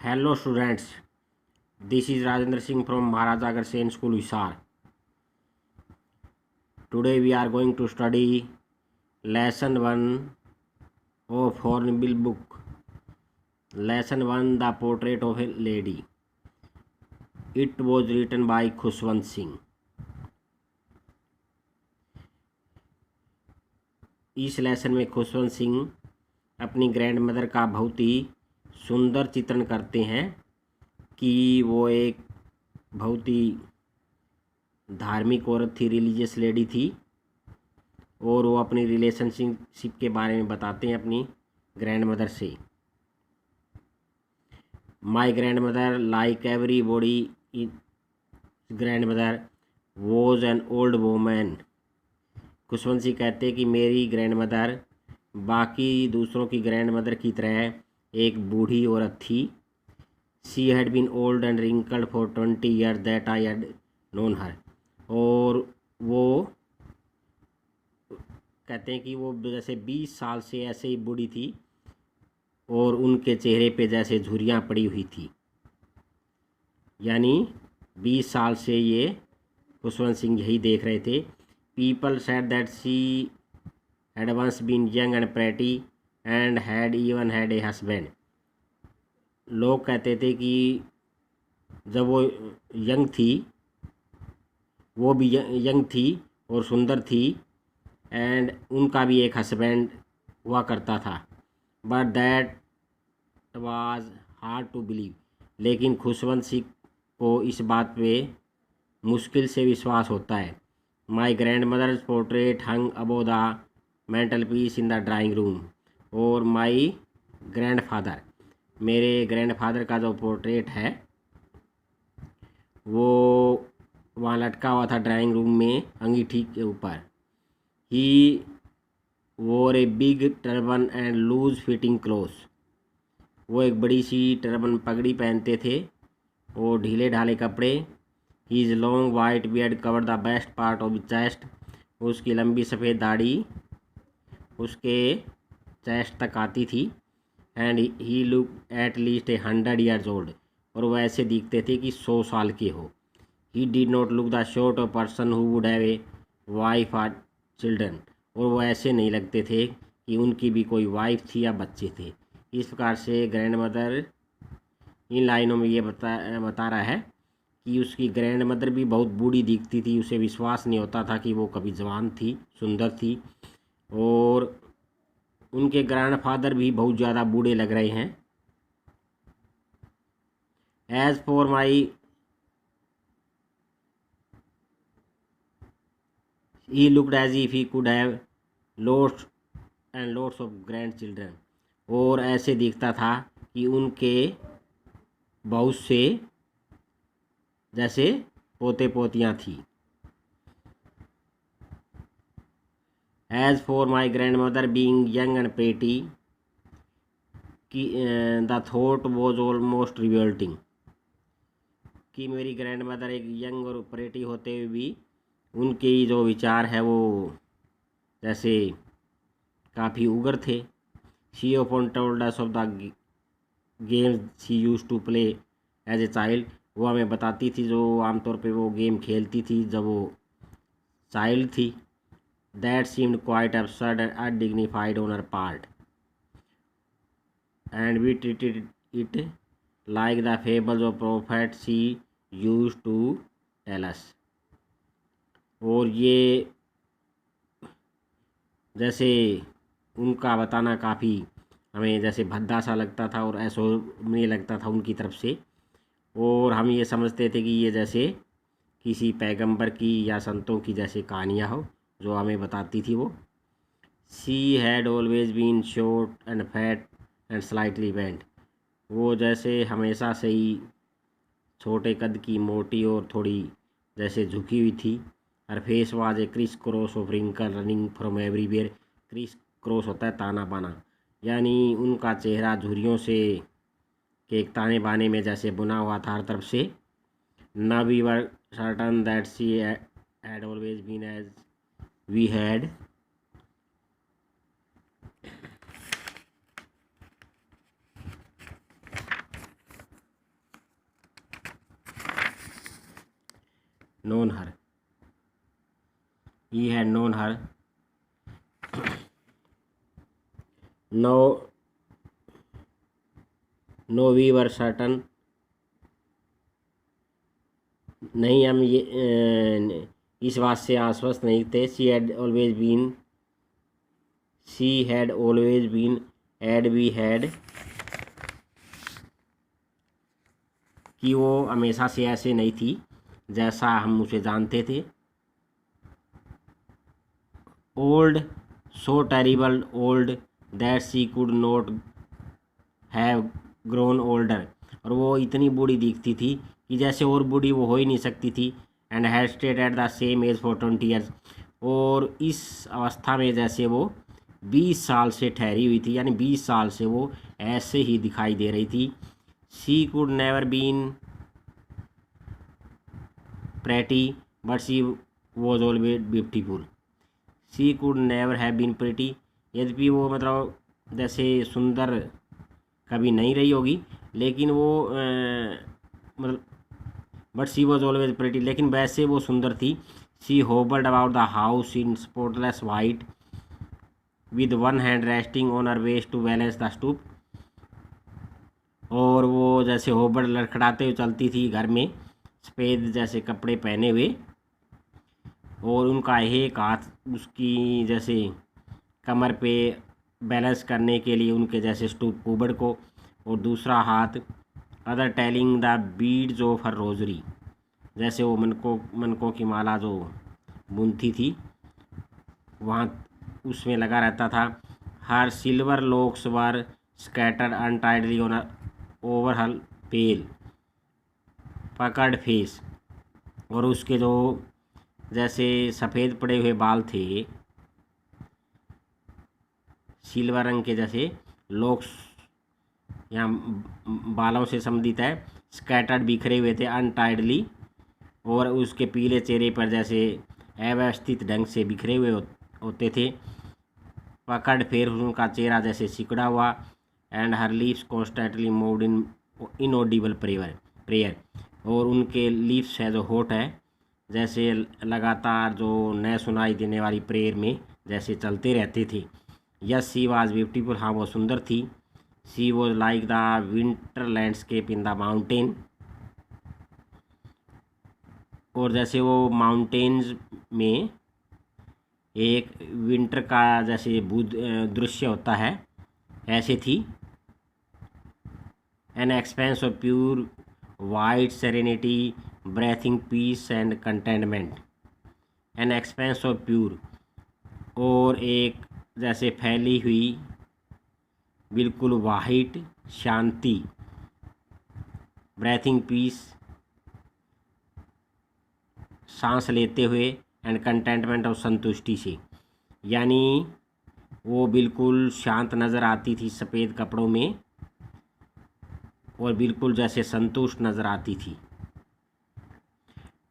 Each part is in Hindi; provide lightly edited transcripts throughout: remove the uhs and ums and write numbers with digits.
Hello students, this is Rajendra Singh from Maharaja Agharsen School, Hisar. Today we are going to study lesson 1 of Hornbill book. Lesson 1, The Portrait of a Lady. It was written by Khushwant Singh. इस लेसन में खुशवंत सिंह अपनी ग्रैंड मदर का बहुत ही सुंदर चित्रण करते हैं कि वो एक बहुत ही धार्मिक औरत थी, रिलीजियस लेडी थी, और वो अपनी रिलेशनशिप के बारे में बताते हैं अपनी ग्रैंड मदर से। My grand mother like every body grand mother was an old woman. Khushwant Singh कहते हैं कि मेरी ग्रैंड मदर बाकी दूसरों की ग्रैंड मदर की तरह एक बूढ़ी औरत थी। She had been old and wrinkled for 20 years that I had known her. और वो कहते हैं कि वो जैसे 20 साल से ऐसे ही बूढ़ी थी और उनके चेहरे पे जैसे झुर्रियाँ पड़ी हुई थी। यानी 20 साल से ये खुशवंत सिंह यही देख रहे थे। People said that she had once been young and pretty and had even had a husband. लोग कहते थे कि जब वो यंग थी, वो भी यंग थी और सुंदर थी, एंड उनका भी एक हस्बैंड हुआ करता था। But that was hard to believe. लेकिन खुशवंत सिंह को इस बात पे मुश्किल से विश्वास होता है। My grandmother's portrait hung above the mantelpiece in the drawing room. और माई ग्रैंड फादर, मेरे ग्रैंड फादर का जो पोर्ट्रेट है वो वहाँ लटका हुआ था ड्राइंग रूम में अंगीठी के ऊपर। He wore a big turban and loose fitting clothes. वो एक बड़ी सी टर्बन पगड़ी पहनते थे और ढीले ढाले कपड़े। His long white beard cover the best part of chest. उसकी लंबी सफ़ेद दाढ़ी उसके चेस्ट तक आती थी। And he look at least 100 years old. और वो ऐसे दिखते थे कि 100 साल के हो। He did not look the sort of person who would have a wife or children. और वो ऐसे नहीं लगते थे कि उनकी भी कोई वाइफ थी या बच्चे थे। इस प्रकार से ग्रैंड मदर इन लाइनों में ये बता रहा है कि उसकी ग्रैंड मदर भी बहुत बूढ़ी दिखती थी। उसे विश्वास नहीं होता था कि वो कभी जवान थी, सुंदर थी, और उनके ग्रैंड फादर भी बहुत ज़्यादा बूढ़े लग रहे हैं। As for my he looked as if he could have lots and lots of grandchildren. और ऐसे दिखता था कि उनके बहुत से जैसे पोते पोतियाँ थी। As for my grandmother being young and pretty की the thought was almost revolting. कि मेरी ग्रैंड मदर एक यंग और प्रेटी होते हुए भी उनके जो विचार है वो जैसे काफ़ी उग्र थे। She often told us of the games she used to play as a child. वो हमें बताती थी जो आमतौर पे वो गेम खेलती थी जब वो चाइल्ड थी। That seemed quite absurd and undignified on her part, and we treated it like the fables of prophets she used to tell us। और ये जैसे उनका बताना काफ़ी हमें जैसे भद्दा सा लगता था और असहनीय लगता था उनकी तरफ से। और हम ये समझते थे कि ये जैसे किसी पैगंबर की या संतों की जैसे कहानियाँ हो जो हमें बताती थी वो। She had always been short and fat and slightly bent. वो जैसे हमेशा से ही छोटे कद की, मोटी और थोड़ी जैसे झुकी हुई थी। Her face was a criss cross of wrinkle running from everywhere. Criss cross होता है ताना बाना, यानी उनका चेहरा झुर्रियों से के एक ताने बाने में जैसे बुना हुआ था हर तरफ से। Now we were certain that she had always been as we had known her. He had known her. No, no, we were certain. नहीं, हम ये इस बात से आश्वस्त नहीं थे. She had always been, had we had, कि वो हमेशा से ऐसे नहीं थी जैसा हम उसे जानते थे. Old, so terrible old that she could not have grown older. और वो इतनी बूढ़ी दिखती थी कि जैसे और बूढ़ी वो हो ही नहीं सकती थी. And had stayed at the same age for 20 years. और इस अवस्था में जैसे वो 20 साल से ठहरी हुई थी, यानी 20 साल से वो ऐसे ही दिखाई दे रही थी. She could never been pretty but she was always beautiful. She could never have been pretty, यद्यपि वो मतलब जैसे सुंदर कभी नहीं रही होगी, लेकिन वो मतलब but she was always pretty, लेकिन वैसे वो सुंदर थी. She hobbled about the house in spotless white with one hand resting on her waist to balance the stoop. और वो जैसे होबड़ लड़खड़ाते हुए चलती थी घर में, सफ़ेद जैसे कपड़े पहने हुए, और उनका एक हाथ उसकी जैसे कमर पे बैलेंस करने के लिए उनके जैसे स्टूप कुबड़ को, और दूसरा हाथ other telling the beads of her rosary, जैसे वो मनकों की माला जो बुनती थी वहाँ उसमें लगा रहता था. Her silver locks were scattered untidily on over her pale puckered face. और उसके जो जैसे सफ़ेद पड़े हुए बाल थे, सिल्वर रंग के जैसे लॉक्स यहाँ बालों से संबंधित है. स्कैटर्ड बिखरे हुए थे अनटाइडली, और उसके पीले चेहरे पर जैसे अव्यवस्थित ढंग से बिखरे हुए होते थे. पकड़ फेर उनका चेहरा जैसे सिकुड़ा हुआ. And her lips constantly moved in inaudible prayer. और उनके लिप्स है जो होठ है जैसे लगातार जो न सुनाई देने वाली प्रेयर में जैसे चलते रहते थे. यस शी वाज ब्यूटीफुल, हाँ वो सुंदर थी. She was like the winter landscape in the mountain. और जैसे वो माउंटेन्स में एक विंटर का जैसे दृश्य होता है ऐसे थी. An expanse of pure white serenity breathing peace and contentment. An expanse of pure, और एक जैसे फैली हुई बिल्कुल वाइट शांति, ब्रेथिंग पीस सांस लेते हुए, एंड कंटेंटमेंट और संतुष्टि से, यानी वो बिल्कुल शांत नज़र आती थी सफ़ेद कपड़ों में, और बिल्कुल जैसे संतुष्ट नज़र आती थी.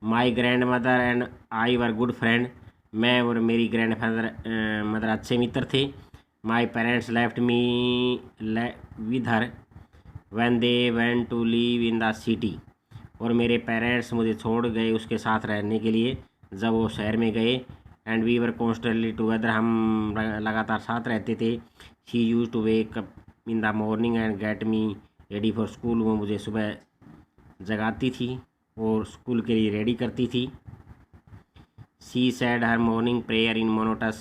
My grandmother and I were good friend. मैं और मेरी ग्रैंड मदर अच्छे मित्र थे. My parents left me with her when they went to live in the city. और मेरे पेरेंट्स मुझे छोड़ गए उसके साथ रहने के लिए जब वो शहर में गए. And we were constantly together, हम लगातार साथ रहते थे. She use to wake up in the morning and get me ready for school. वो मुझे सुबह जगाती थी और स्कूल के लिए रेडी करती थी. She said her morning prayer in monotonous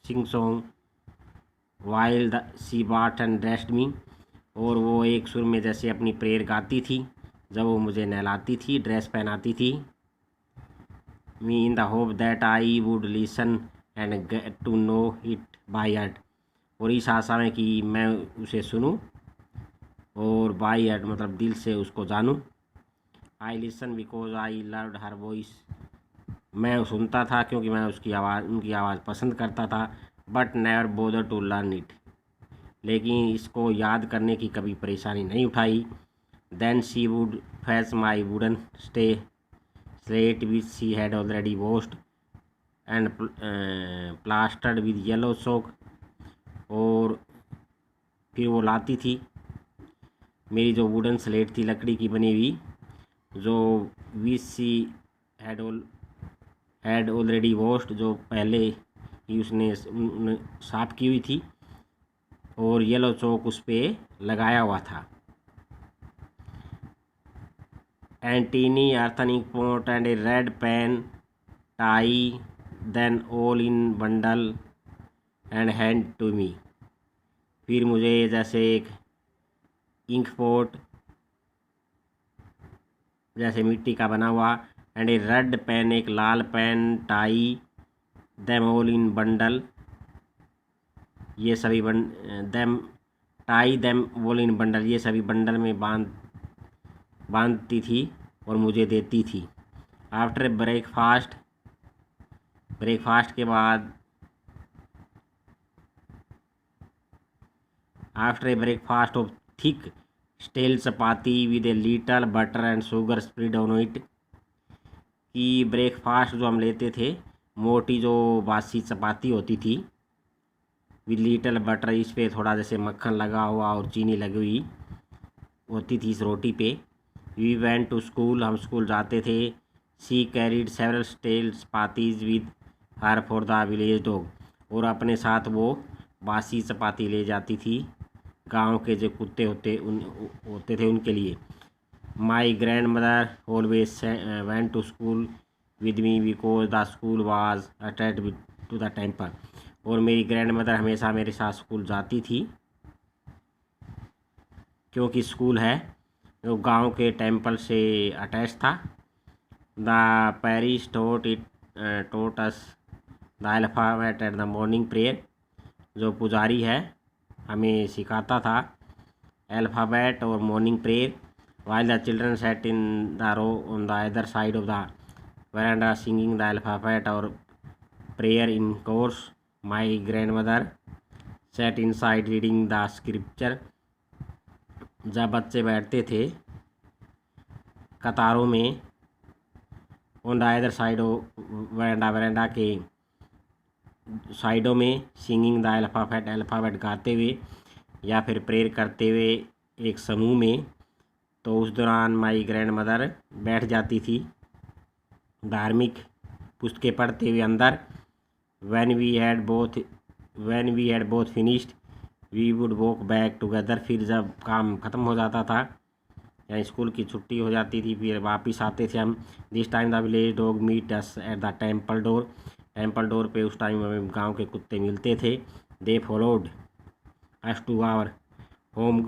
sing song while the she bath and dressed me. और वो एक सुर में जैसे अपनी प्रेयर गाती थी जब वो मुझे नहलाती थी, ड्रेस पहनाती थी. Me in the hope that I would listen and get to know it by heart. और इस आशा में कि मैं उसे सुनूं और बाय हार्ट मतलब दिल से उसको जानूं. I listen because I loved her voice. मैं सुनता था क्योंकि मैं उनकी आवाज़ पसंद करता था. But never bother to learn it, लेकिन इसको याद करने की कभी परेशानी नहीं उठाई. Then she would fetch my wooden slate which she had already washed and plastered with yellow chalk. और फिर वो लाती थी मेरी जो वुडन स्लेट थी लकड़ी की बनी हुई, जो which she had already washed, जो पहले ही उसने साफ की हुई थी, और येलो चौक उस पर लगाया हुआ था। A tiny earthen ink pot and a red pen tie them all in bundle and hand to me. फिर मुझे जैसे एक इंक पॉट जैसे मिट्टी का बना हुआ, एंड ए रेड पेन एक लाल पेन, tie them all in bundle, ये सभी them tie them all in bundle, ये सभी बंडल में बांधती थी और मुझे देती थी। आफ्टर ब्रेकफास्ट के बाद after a breakfast of thick stale chapati with a little butter and sugar spread on it, कि ब्रेकफास्ट जो हम लेते थे, मोटी जो बासी चपाती होती थी विद लिटल बटर, इस पे थोड़ा जैसे मक्खन लगा हुआ और चीनी लगी हुई होती थी इस रोटी पे। वी वेंट टू स्कूल, हम स्कूल जाते थे। She carried several stale chapatis with her for the village dog, और अपने साथ वो बासी चपाती ले जाती थी गांव के जो कुत्ते होते थे उनके लिए। My grandmother always went to school with me because the school was attached to the temple, और मेरी ग्रैंड मदर हमेशा मेरे साथ स्कूल जाती थी क्योंकि स्कूल है जो गांव के टेम्पल से अटैच था। The parish taught us the alphabet at the morning prayer, जो पुजारी है हमें सिखाता था अल्फ़ाबेट और morning prayer. While the children sat in the row on the other side of the verandah singing the alphabet or prayer in chorus, my grandmother sat inside reading the scripture. जब बच्चे बैठते थे कतारों में on the other side verandah के साइडों में, सिंगिंग द अल्फ़ाबेट गाते हुए या फिर प्रेयर करते हुए एक समूह में, तो उस दौरान माई ग्रैंड मदर बैठ जाती थी धार्मिक पुस्तकें पढ़ते हुए अंदर। When we had both finished we would walk back together, फिर जब काम ख़त्म हो जाता था या स्कूल की छुट्टी हो जाती थी फिर वापस आते थे हम। This time the village dog meet us at the temple door पे उस टाइम हमें गांव के कुत्ते मिलते थे। They followed us to our home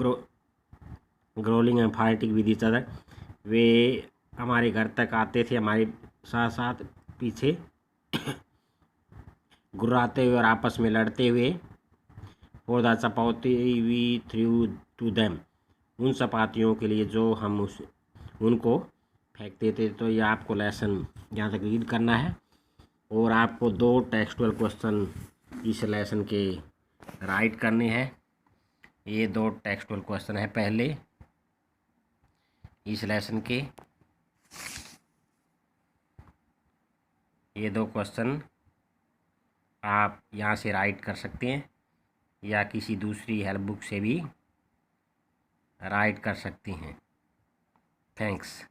growling and fighting with each other, वे हमारे घर तक आते थे हमारे साथ साथ पीछे गुर्राते हुए और आपस में लड़ते हुए। For the chapati we threw to them, उन चपातियों के लिए जो हम उनको फेंकते थे। तो ये आपको लेसन यहाँ तक रीड करना है और आपको 2 टेक्सचुअल क्वेश्चन इस लेसन के राइट करने हैं। ये 2 टेक्सचुअल क्वेश्चन है पहले इस लेसन के। ये 2 क्वेश्चन आप यहाँ से राइट कर सकते हैं या किसी दूसरी हेल्प बुक से भी राइट कर सकते हैं। थैंक्स।